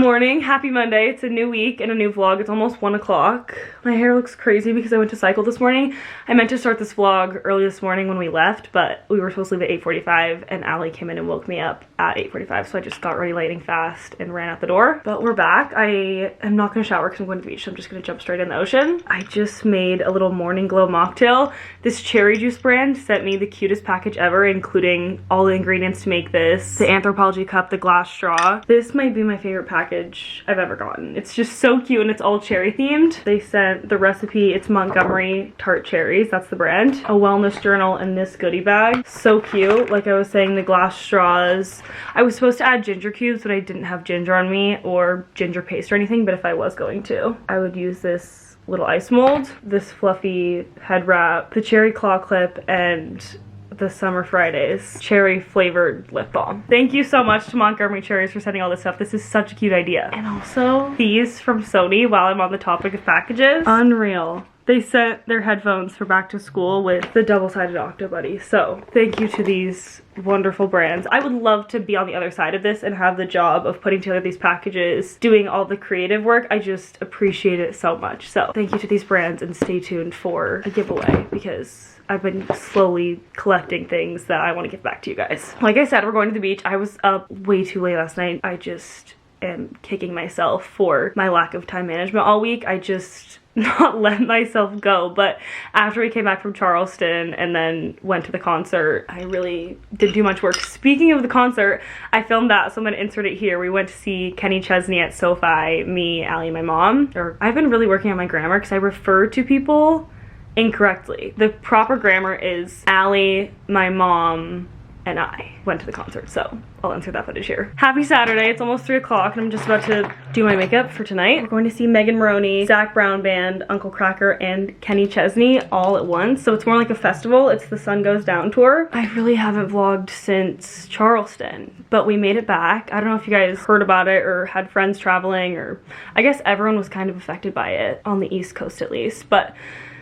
morning, happy Monday. It's a new week and a new vlog. It's almost 1 o'clock. My hair looks crazy because I went to cycle this morning. I meant to start this vlog early this morning when we left, but we were supposed to leave at 8:45 and Allie came in and woke me up at 8:45, so I just got ready lightning fast and ran out the door. But we're back. I am not gonna shower because I'm going to the beach, so I'm just gonna jump straight in the ocean. I just made a little morning glow mocktail. This cherry juice brand sent me the cutest package ever, including all the ingredients to make this, the Anthropology cup, the glass straw. This might be my favorite package I've ever gotten. It's just so cute and it's all cherry themed. They sent the recipe, it's Montgomery tart cherries, that's the brand, a wellness journal, and this goodie bag. So cute. Like I was saying, the glass straws. I was supposed to add ginger cubes, but I didn't have ginger on me or ginger paste or anything, but if I was going to, I would use this little ice mold, this fluffy head wrap, the cherry claw clip, and the Summer Fridays cherry flavored lip balm. Thank you so much to Montgomery Cherries for sending all this stuff. This is such a cute idea. And also these from Sony, while I'm on the topic of packages. Unreal. They sent their headphones for back to school with the double-sided Octo Buddy. So thank you to these wonderful brands. I would love to be on the other side of this and have the job of putting together these packages, doing all the creative work. I just appreciate it so much. So thank you to these brands, and stay tuned for a giveaway because I've been slowly collecting things that I want to give back to you guys. Like I said, we're going to the beach. I was up way too late last night. I just am kicking myself for my lack of time management all week. I just not let myself go. But after we came back from Charleston and then went to the concert, I really didn't do much work. Speaking of the concert, I filmed that, so I'm gonna insert it here. We went to see Kenny Chesney at SoFi, me, Allie, and my mom. I've been really working on my grammar because I refer to people incorrectly. The proper grammar is Allie, my mom, and I went to the concert, so I'll insert that footage here. Happy Saturday. It's almost 3 o'clock and I'm just about to do my makeup for tonight. We're going to see Megan Maroney, Zach Brown Band, Uncle Cracker, and Kenny Chesney all at once. So it's more like a festival. It's the Sun Goes Down tour. I really haven't vlogged since Charleston, but we made it back. I don't know if you guys heard about it or had friends traveling, or I guess everyone was kind of affected by it on the East Coast at least, but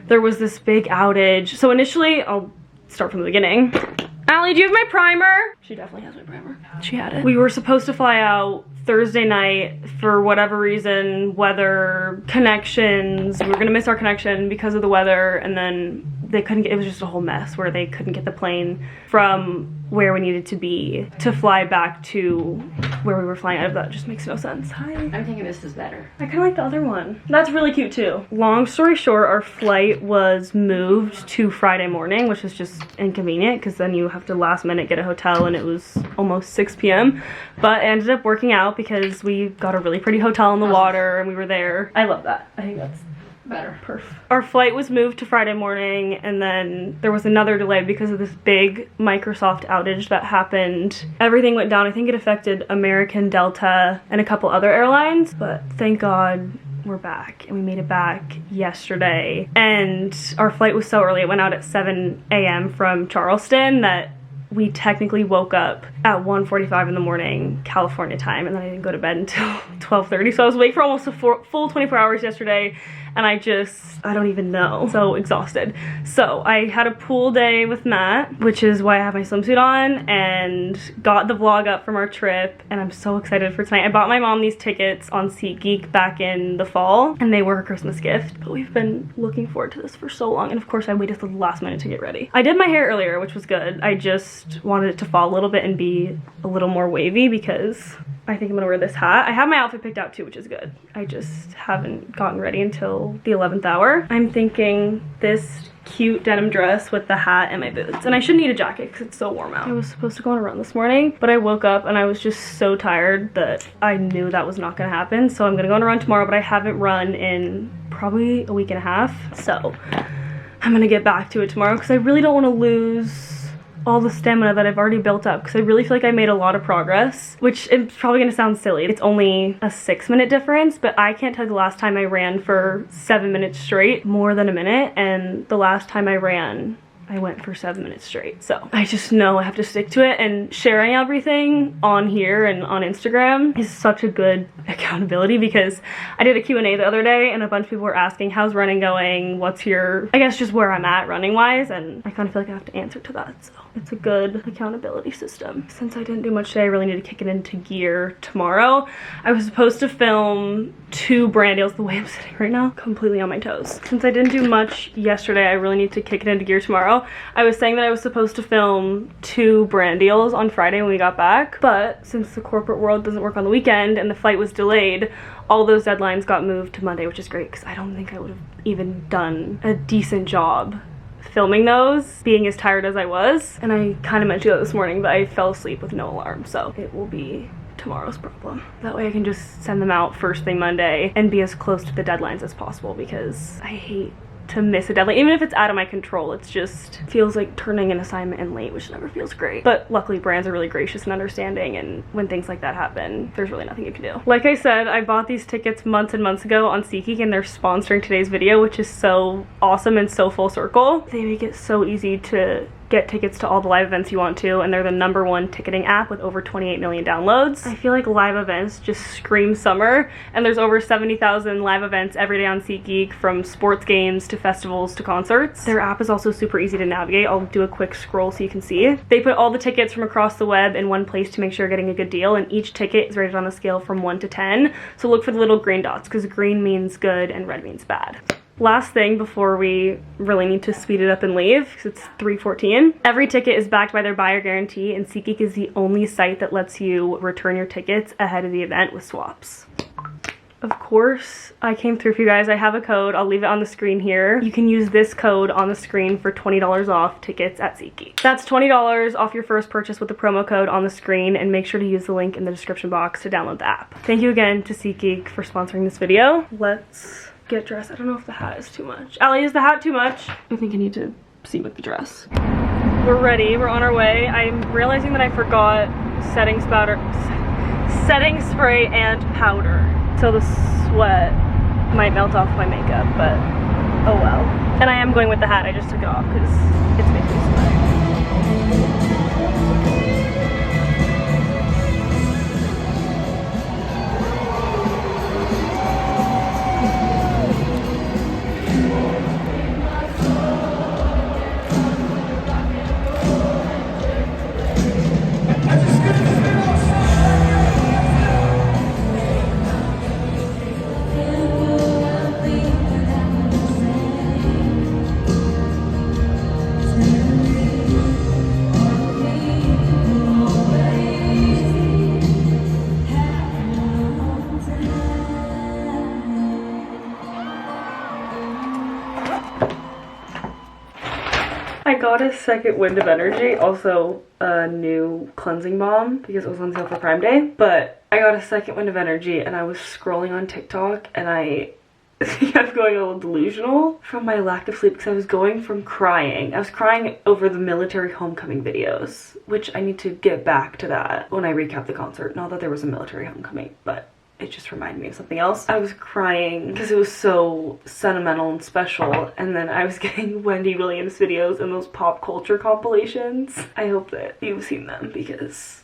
there was this big outage. So initially, I'll start from the beginning. Allie, do you have my primer? She definitely has my primer. She had it. We were supposed to fly out Thursday night for whatever reason, weather, connections. We were gonna miss our connection because of the weather, and then they couldn't get, it was just a whole mess where they couldn't get the plane from where we needed to be to fly back to where we were flying out of. That just makes no sense. Hi. I'm thinking this is better. I kind of like the other one. That's really cute too. Long story short, our flight was moved to Friday morning, which is just inconvenient because then you have to last minute get a hotel, and it was almost 6 p.m. But it ended up working out because we got a really pretty hotel on the water and we were there. I love that. I think that's Better. Perf. Our flight was moved to Friday morning, and then there was another delay because of this big Microsoft outage that happened. Everything went down. I think it affected American, Delta, and a couple other airlines, but thank God we're back, and we made it back yesterday. And our flight was so early. It went out at 7 a.m. from Charleston that we technically woke up at 1:45 in the morning California time, and then I didn't go to bed until 12:30, so I was awake for almost a full 24 hours yesterday, and I don't even know. So exhausted. So I had a pool day with Matt, which is why I have my swimsuit on, and got the vlog up from our trip, and I'm so excited for tonight. I bought my mom these tickets on SeatGeek back in the fall, and they were her Christmas gift, but we've been looking forward to this for so long, and of course I waited till the last minute to get ready. I did my hair earlier, which was good. I just wanted it to fall a little bit and be a little more wavy because I think I'm gonna wear this hat. I have my outfit picked out too, which is good. I just haven't gotten ready until the 11th hour. I'm thinking this cute denim dress with the hat and my boots. And I shouldn't need a jacket because it's so warm out. I was supposed to go on a run this morning, but I woke up and I was just so tired that I knew that was not gonna happen. So I'm gonna go on a run tomorrow, but I haven't run in probably a week and a half. So I'm gonna get back to it tomorrow because I really don't wanna lose all the stamina that I've already built up, because I really feel like I made a lot of progress, which is probably gonna sound silly. It's only a 6-minute difference, but I can't tell you the last time I ran for 7 minutes straight, more than a minute, and the last time I ran I went for 7 minutes straight. So I just know I have to stick to it, and sharing everything on here and on Instagram is such a good accountability, because I did a Q&A the other day and a bunch of people were asking, how's running going? What's your, I guess just where I'm at running wise, and I kind of feel like I have to answer to that. So it's a good accountability system. Since I didn't do much today, I really need to kick it into gear tomorrow. I was supposed to film 2 brand deals. The way I'm sitting right now, completely on my toes. Since I didn't do much yesterday, I really need to kick it into gear tomorrow. I was saying that I was supposed to film 2 brand deals on Friday when we got back, but since the corporate world doesn't work on the weekend and the flight was delayed, all those deadlines got moved to Monday, which is great because I don't think I would have even done a decent job filming those, being as tired as I was. And I kind of meant to go this morning, but I fell asleep with no alarm, so it will be tomorrow's problem. That way I can just send them out first thing Monday and be as close to the deadlines as possible, because I hate to miss a deadline. Even if it's out of my control, it's just feels like turning an assignment in late, which never feels great. But luckily brands are really gracious and understanding, and when things like that happen, there's really nothing you can do. Like I said, I bought these tickets months and months ago on SeatGeek, and they're sponsoring today's video, which is so awesome and so full circle. They make it so easy to get tickets to all the live events you want to, and they're the #1 ticketing app with over 28 million downloads. I feel like live events just scream summer, and there's over 70,000 live events every day on SeatGeek, from sports games to festivals to concerts. Their app is also super easy to navigate. I'll do a quick scroll so you can see. They put all the tickets from across the web in one place to make sure you're getting a good deal, and each ticket is rated on a scale from 1 to 10. So look for the little green dots, because green means good and red means bad. Last thing before we really need to speed it up and leave, because it's 3:14. Every ticket is backed by their buyer guarantee, and SeatGeek is the only site that lets you return your tickets ahead of the event with swaps. Of course, I came through for you guys. I have a code. I'll leave it on the screen here. You can use this code on the screen for $20 off tickets at SeatGeek. That's $20 off your first purchase with the promo code on the screen, and make sure to use the link in the description box to download the app. Thank you again to SeatGeek for sponsoring this video. Let's get dressed. I don't know if the hat is too much. Allie, is the hat too much? I think I need to see with the dress. We're ready. We're on our way. I'm realizing that I forgot setting spray and powder. So the sweat might melt off my makeup, but oh well. And I am going with the hat. I just took it off because it's making me sweat. I got a second wind of energy, also a new cleansing balm because it was on sale for Prime Day, but I got a second wind of energy and I was scrolling on TikTok and I think I'm going a little delusional from my lack of sleep, because I was going from crying. I was crying over the military homecoming videos, which I need to get back to that when I recap the concert. Not that there was a military homecoming, but it just reminded me of something else. I was crying because it was so sentimental and special, and then I was getting Wendy Williams videos and those pop culture compilations. I hope that you've seen them, because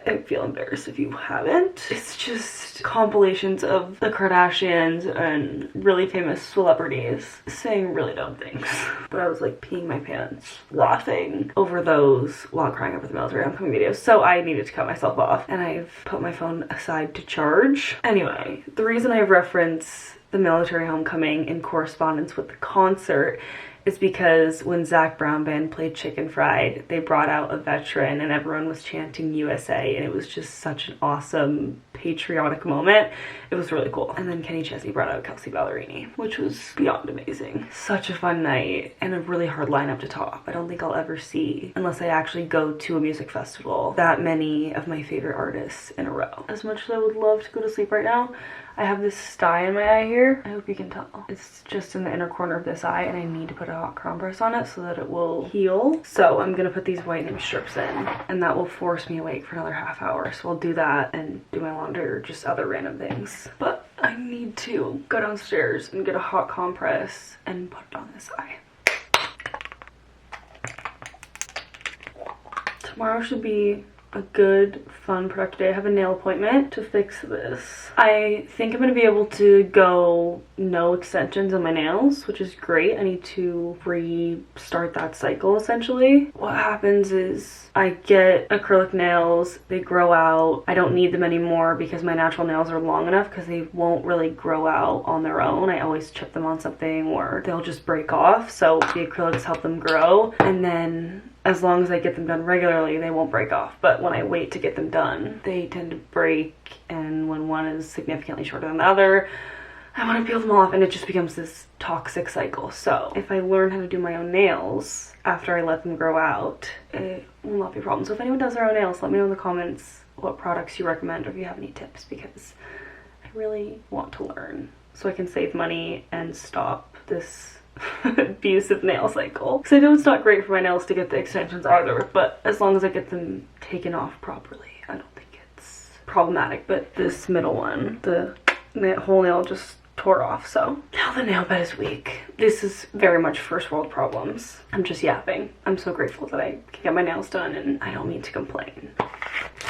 I feel embarrassed if you haven't. It's just compilations of the Kardashians and really famous celebrities saying really dumb things. But I was like peeing my pants laughing over those while crying over the military homecoming videos. So I needed to cut myself off, and I've put my phone aside to charge. Anyway, the reason I reference the military homecoming in correspondence with the concert is because when Zac Brown Band played Chicken Fried, they brought out a veteran and everyone was chanting USA, and it was just such an awesome patriotic moment. It was really cool. And then Kenny Chesney brought out Kelsey Ballerini, which was beyond amazing. Such a fun night and a really hard lineup to top. I don't think I'll ever see, unless I actually go to a music festival, that many of my favorite artists in a row. As much as I would love to go to sleep right now, I have this sty in my eye here. I hope you can tell. It's just in the inner corner of this eye, and I need to put a hot compress on it so that it will heal. So I'm gonna put these whitening strips in, and that will force me awake for another half hour. So I'll do that and do my laundry or just other random things. But I need to go downstairs and get a hot compress and put it on this eye. Tomorrow should be a good, fun, productive day. I have a nail appointment to fix this. I think I'm gonna be able to go no extensions on my nails, which is great. I need to restart that cycle essentially. What happens is I get acrylic nails, they grow out. I don't need them anymore because my natural nails are long enough because they won't really grow out on their own. I always chip them on something or they'll just break off. So the acrylics help them grow, and then as long as I get them done regularly, they won't break off. But when I wait to get them done, they tend to break, and when one is significantly shorter than the other, I want to peel them off, and it just becomes this toxic cycle. So if I learn how to do my own nails after I let them grow out, it will not be a problem. So if anyone does their own nails, let me know in the comments what products you recommend or if you have any tips, because I really want to learn so I can save money and stop this abusive nail cycle. Because I know it's not great for my nails to get the extensions either, but as long as I get them taken off properly, I don't think it's problematic. But this middle one, the whole nail just tore off, so now the nail bed is weak. This is very much first world problems. I'm just yapping. I'm so grateful that I can get my nails done, and I don't mean to complain.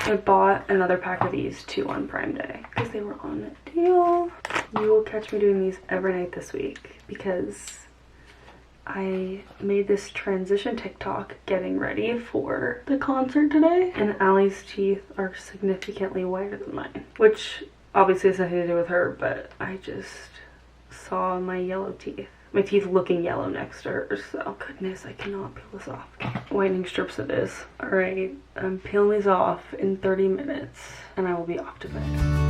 I bought another pack of these too on Prime Day because they were on a deal. You will catch me doing these every night this week because I made this transition TikTok getting ready for the concert today, and Allie's teeth are significantly whiter than mine, which obviously has nothing to do with her, but I just saw my yellow teeth. My teeth looking yellow next to hers, so goodness, I cannot peel this off. Whitening strips it is. Alright, I'm peeling these off in 30 minutes, and I will be off to bed.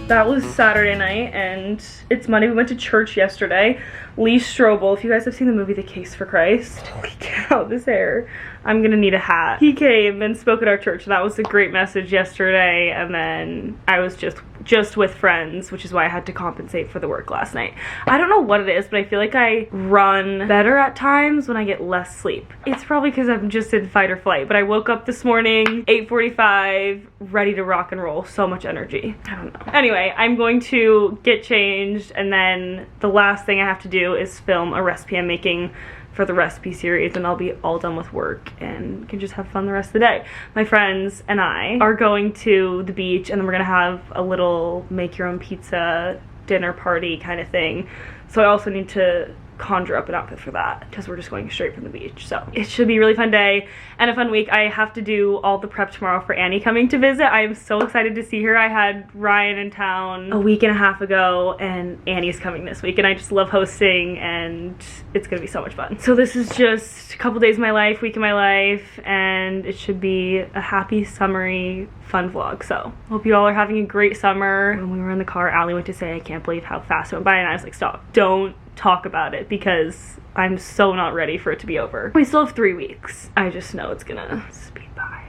That was Saturday night, and it's Monday. We went to church yesterday. Lee Strobel, if you guys have seen the movie The Case for Christ, holy cow, this hair. I'm gonna need a hat. He came and spoke at our church, and that was a great message yesterday, and then I was just with friends, which is why I had to compensate for the work last night. I don't know what it is, but I feel like I run better at times when I get less sleep. It's probably because I'm just in fight or flight, but I woke up this morning, 8:45, ready to rock and roll. So much energy. I don't know. Anyway, I'm going to get changed, and then the last thing I have to do is film a recipe I'm making for the recipe series, and I'll be all done with work and can just have fun the rest of the day. My friends and I are going to the beach, and then we're gonna have a little make your own pizza dinner party kind of thing. So I also need to conjure up an outfit for that because we're just going straight from the beach. So it should be a really fun day and a fun week. I have to do all the prep tomorrow for Annie coming to visit. I am so excited to see her. I had Ryan in town a week and a half ago, and Annie's coming this week, and I just love hosting, and it's gonna be so much fun. So this is just a couple days of my life, week of my life, and it should be a happy, summery, fun vlog. So hope you all are having a great summer. When we were in the car, Allie went to say, I can't believe how fast it went by, and I was like, stop, don't talk about it, because I'm so not ready for it to be over. We still have 3 weeks. I just know it's gonna speed by,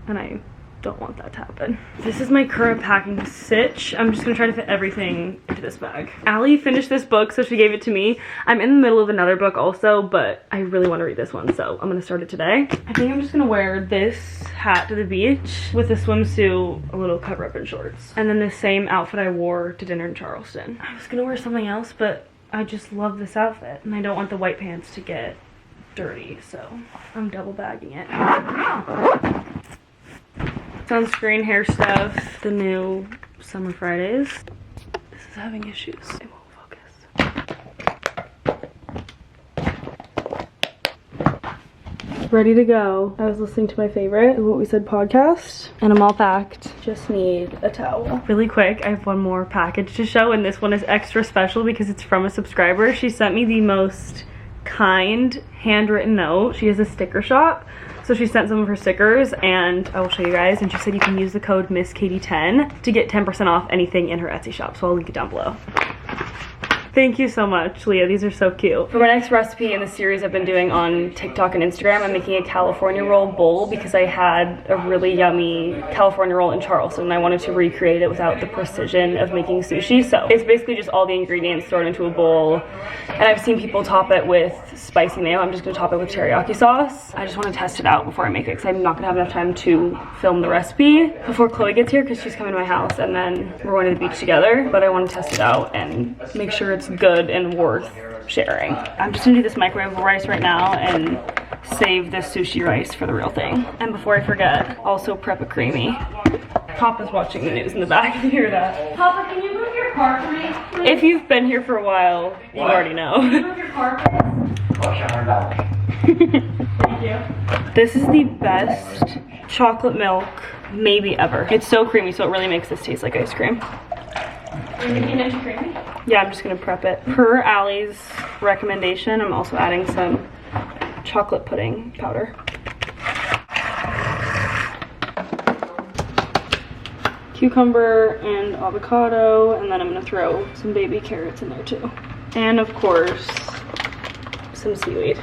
and I don't want that to happen. This is my current packing sitch. I'm just gonna try to fit everything into this bag. Allie finished this book, so she gave it to me. I'm in the middle of another book also, but I really want to read this one, so I'm gonna start it today. I think I'm just gonna wear this hat to the beach with a swimsuit, a little cover up and shorts, and then the same outfit I wore to dinner in Charleston. I was gonna wear something else, but I just love this outfit, and I don't want the white pants to get dirty, so I'm double bagging it. Sunscreen, hair stuff, the new Summer Fridays. This is having issues. It won't focus. Ready to go. I was listening to my favorite What We Said podcast, and I'm all packed. Just need a towel. Really quick, I have one more package to show, and this one is extra special because it's from a subscriber. She sent me the most kind handwritten note. She has a sticker shop, so she sent some of her stickers, and I will show you guys. And she said you can use the code MissKatie10 to get 10% off anything in her Etsy shop, so I'll link it down below. Thank you so much, Leah. These are so cute. For my next recipe in the series I've been doing on TikTok and Instagram, I'm making a California roll bowl because I had a really yummy California roll in Charleston and I wanted to recreate it without the precision of making sushi. So it's basically just all the ingredients thrown into a bowl. And I've seen people top it with spicy mayo. I'm just gonna top it with teriyaki sauce. I just wanna test it out before I make it because I'm not gonna have enough time to film the recipe before Chloe gets here because she's coming to my house and then we're going to the beach together. But I wanna test it out and make sure it's good and worth sharing. I'm just gonna do this microwave rice right now and save this sushi rice for the real thing. And before I forget, also prep a creamy. Papa's watching the news in the back, if you hear that. Papa, can you move your car for me, please? If you've been here for a while, you already know. Can you move your car, please? Thank you. This is the best chocolate milk maybe ever. It's so creamy, so it really makes this taste like ice cream. Are you making it creamy? Yeah, I'm just gonna prep it. Per Allie's recommendation, I'm also adding some chocolate pudding powder. Cucumber and avocado, and then I'm gonna throw some baby carrots in there too. And of course, some seaweed.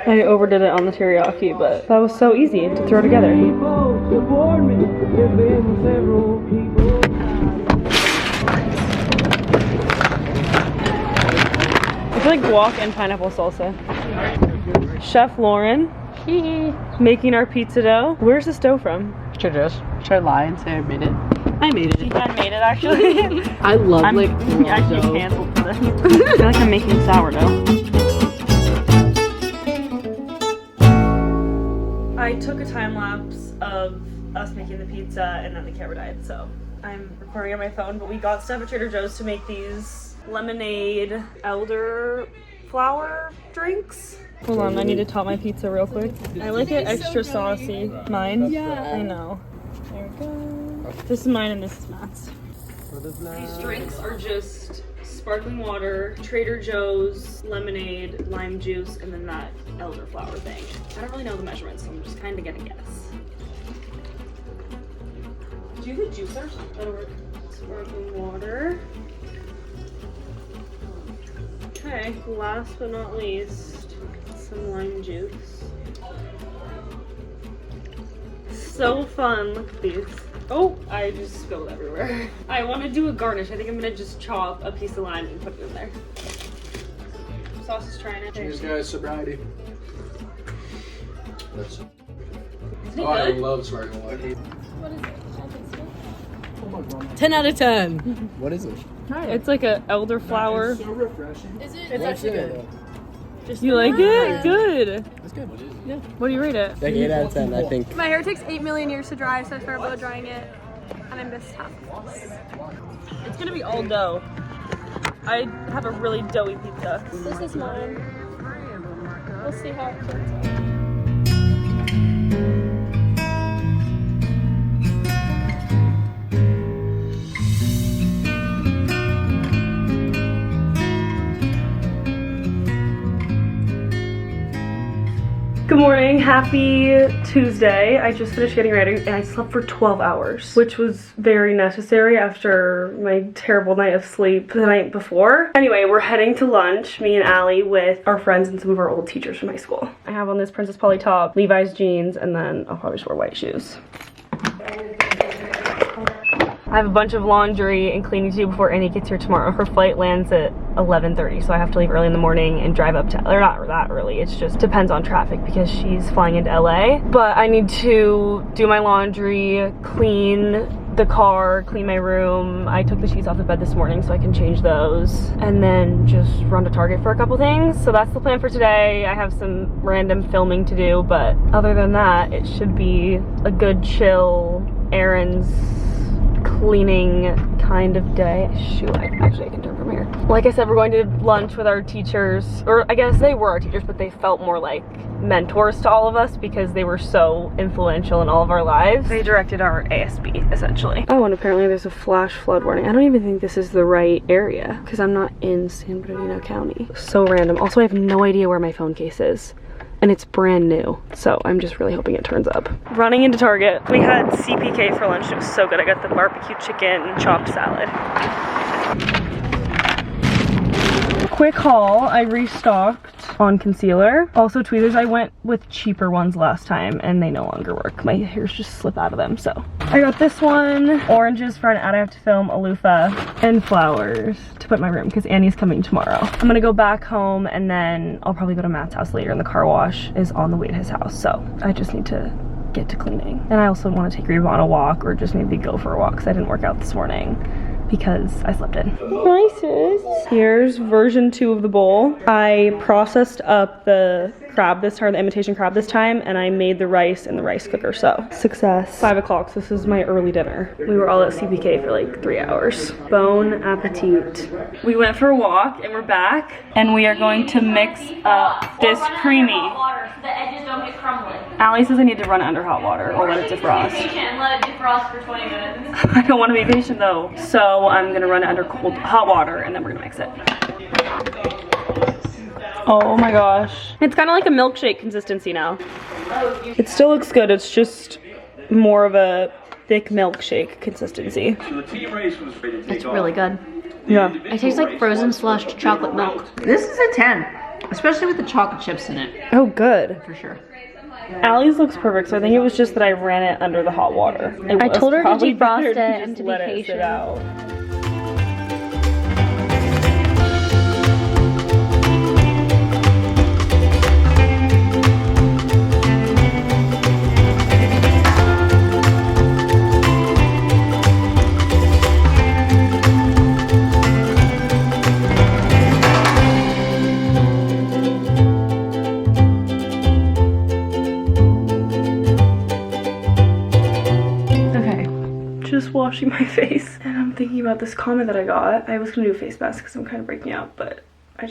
I overdid it on the teriyaki, but that was so easy to throw together. I feel like guac and pineapple salsa. Chef Lauren, making our pizza dough. Where's this dough from? Should I lie and say I made it? I made it. She done made it actually. I love I'm actually dough. canceled for this. I feel like I'm making sourdough. I took a time lapse of us making the pizza and then the camera died, so I'm recording on my phone, but we got stuff at Trader Joe's to make these lemonade elderflower drinks. Hold on, I need to top my pizza real quick. I like it extra saucy. Mine? Yeah. I know. There we go. This is mine and this is Matt's. These drinks are just sparkling water, Trader Joe's, lemonade, lime juice, and then that elderflower thing. I don't really know the measurements, so I'm just kind of gonna guess. Do you have a juicer? That'll work. Sparkling water. Okay, last but not least, some lime juice. So fun, look at these. Oh, I just spilled everywhere. I want to do a garnish. I think I'm gonna just chop a piece of lime and put it in there. Sauce is trying it. Cheers, guys. Sobriety. That's Isn't it oh, I good? love sparkling water. What is it? 10 out of 10. What is it? It's like a elderflower. It's so refreshing. Is it? It's actually good. You like it? Good. It's good. Yeah. What do you rate it? Like 8 out of 10, I think. My hair takes 8 million years to dry, so I started blow drying it, and I missed half of this. It's gonna be all dough. I have a really doughy pizza. This is mine. We'll see how it turns out. Good morning, happy Tuesday. I just finished getting ready and I slept for 12 hours, which was very necessary after my terrible night of sleep the night before. Anyway, we're heading to lunch, me and Allie, with our friends and some of our old teachers from high school. I have on this Princess Polly top, Levi's jeans, and then I'll probably just wear white shoes. I have a bunch of laundry and cleaning to do before Annie gets here tomorrow. Her flight lands at 11:30, so I have to leave early in the morning and drive up to, or not that early, it's just depends on traffic because she's flying into LA. But I need to do my laundry, clean the car, clean my room. I took the sheets off the bed this morning so I can change those, and then just run to Target for a couple things. So that's the plan for today. I have some random filming to do, but other than that, it should be a good chill errands cleaning kind of day. Shoot, I can turn from here. Like I said, we're going to lunch with our teachers, or I guess they were our teachers, but they felt more like mentors to all of us because they were so influential in all of our lives. They directed our ASB, essentially. Oh, and apparently there's a flash flood warning. I don't even think this is the right area because I'm not in San Bernardino County. So random. Also, I have no idea where my phone case is. and it's brand new. So I'm just really hoping it turns up. Running into Target. We had CPK for lunch. It was so good. I got the barbecue chicken chopped salad. Quick haul, I restocked on concealer. Also tweezers, I went with cheaper ones last time and they no longer work. My hairs just slip out of them, so. I got this one, oranges for an ad I have to film, a loofah, and flowers to put in my room because Annie's coming tomorrow. I'm gonna go back home and then I'll probably go to Matt's house later, and the car wash is on the way to his house, so I just need to get to cleaning. And I also want to take Reba on a walk or just maybe go for a walk because I didn't work out this morning because I slept in. Hi sis. Here's version 2 of the bowl. I processed up the crab this time, the imitation crab this time, and I made the rice in the rice cooker, so success. 5 o'clock, so this is my early dinner. We were all at CPK for like 3 hours. Bon appetit. We went for a walk and we're back, and we are going to mix up this creamy. Water so the edges don't get crumbly. Allie says I need to run it under hot water or let it defrost. Be patient and let it defrost for 20 minutes. I don't want to be patient though. So I'm gonna run it under hot water and then we're gonna mix it. Oh my gosh. It's kind of like a milkshake consistency now. It still looks good. It's just more of a thick milkshake consistency. It's really good. Yeah. It tastes like frozen slushed chocolate milk. This is a 10, especially with the chocolate chips in it, Oh, good. for sure. Allie's looks perfect, so I think it was just that I ran it under the hot water. I told her to probably defrost better it and just to be let it sit patient. out. Just washing my face, and I'm thinking about this comment that I got. I was gonna do a face mask because I'm kind of breaking out, but I'm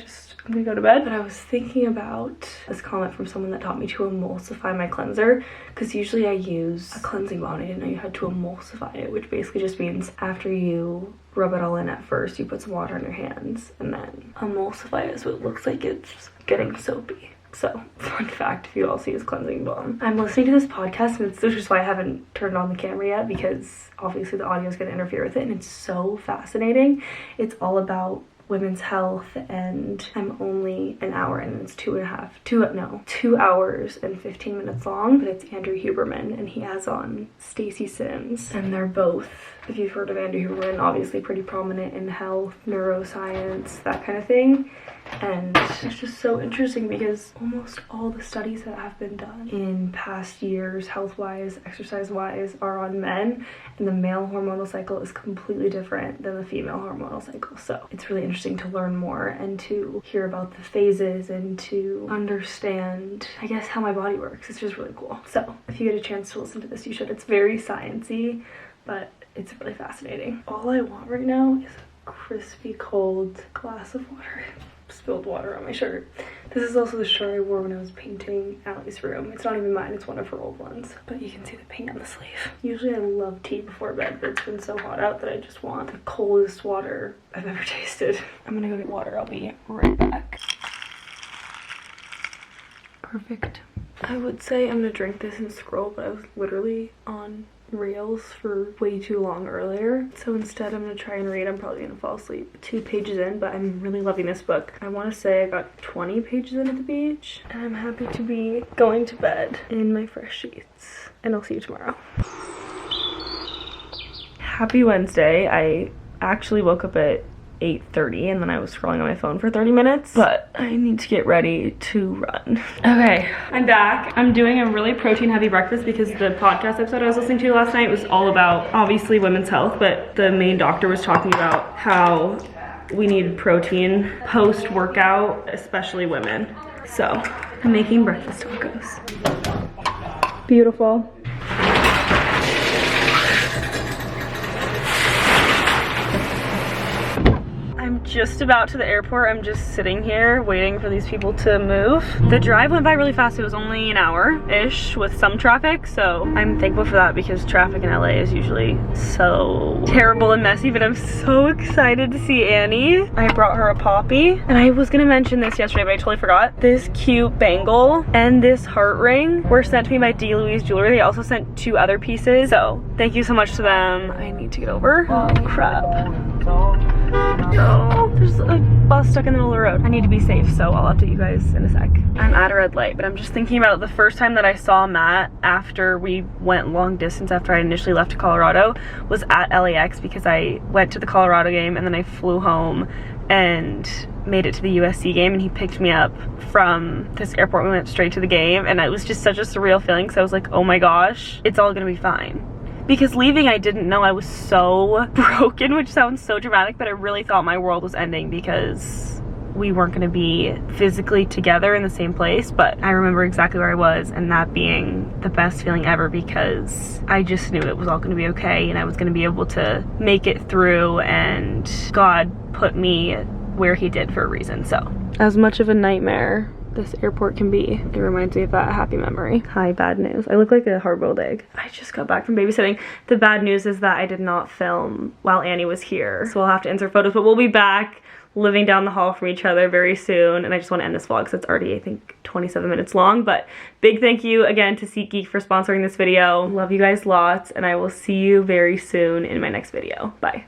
gonna go to bed. But I was thinking about this comment from someone that taught me to emulsify my cleanser, because usually I use a cleansing balm. I didn't know you had to emulsify it, which basically just means after you rub it all in at first, you put some water on your hands and then emulsify it so it looks like it's getting soapy. So, fun fact, if you all see his cleansing balm. I'm listening to this podcast, and which is why I haven't turned on the camera yet, because obviously the audio is going to interfere with it, and it's so fascinating. It's all about women's health, and I'm only an hour in, and it's 2 hours and 15 minutes long, but it's Andrew Huberman, and he has on Stacey Sims, and they're both, if you've heard of Andrew Huberman, obviously pretty prominent in health, neuroscience, that kind of thing. And it's just so interesting because almost all the studies that have been done in past years, health-wise, exercise-wise, are on men, and the male hormonal cycle is completely different than the female hormonal cycle. So it's really interesting to learn more and to hear about the phases and to understand, I guess, how my body works. It's just really cool. So if you get a chance to listen to this, you should. It's very sciencey, but it's really fascinating. All I want right now is a crispy cold glass of water. Spilled water on my shirt. This is also the shirt I wore when I was painting Allie's room. It's not even mine, it's one of her old ones. But you can see the paint on the sleeve. Usually I love tea before bed, but it's been so hot out that I just want the coldest water I've ever tasted. I'm gonna go get water. I'll be right back. Perfect. I would say I'm gonna drink this and scroll, but I was literally on Reels for way too long earlier, so instead I'm gonna try and read. I'm probably gonna fall asleep 2 pages in, but I'm really loving this book. I want to say I got 20 pages in at the beach, and I'm happy to be going to bed in my fresh sheets, and I'll see you tomorrow. Happy Wednesday. I actually woke up at 8:30 and then I was scrolling on my phone for 30 minutes, but I need to get ready to run. Okay, I'm back. I'm doing a really protein heavy breakfast because the podcast episode I was listening to last night was all about obviously women's health, but the main doctor was talking about how we need protein post workout, especially women. So I'm making breakfast tacos. Beautiful. I'm just about to the airport. I'm just sitting here waiting for these people to move. The drive went by really fast. It was only an hour-ish with some traffic, so I'm thankful for that because traffic in LA is usually so terrible and messy, but I'm so excited to see Annie. I brought her a poppy, and I was gonna mention this yesterday, but I totally forgot. This cute bangle and this heart ring were sent to me by D. Louise Jewelry. They also sent 2 other pieces, so thank you so much to them. I need to get over. Oh, crap. Oh, there's a bus stuck in the middle of the road. I need to be safe, so I'll update you guys in a sec. I'm at a red light, but I'm just thinking about the first time that I saw Matt after we went long distance after I initially left to Colorado was at LAX because I went to the Colorado game and then I flew home and made it to the USC game, and he picked me up from this airport. We went straight to the game, and it was just such a surreal feeling because I was like, oh my gosh, it's all gonna be fine. Because leaving, I didn't know. I was so broken, which sounds so dramatic, but I really thought my world was ending because we weren't gonna be physically together in the same place. But I remember exactly where I was, and that being the best feeling ever because I just knew it was all gonna be okay and I was gonna be able to make it through, and God put me where he did for a reason. So as much of a nightmare this airport can be, it reminds me of that happy memory. Hi, bad news. I look like a hard-boiled egg. I just got back from babysitting. The bad news is that I did not film while Annie was here, so I'll have to insert photos, but we'll be back living down the hall from each other very soon. And I just want to end this vlog because it's already, I think, 27 minutes long. But big thank you again to SeatGeek for sponsoring this video. Love you guys lots, and I will see you very soon in my next video. Bye.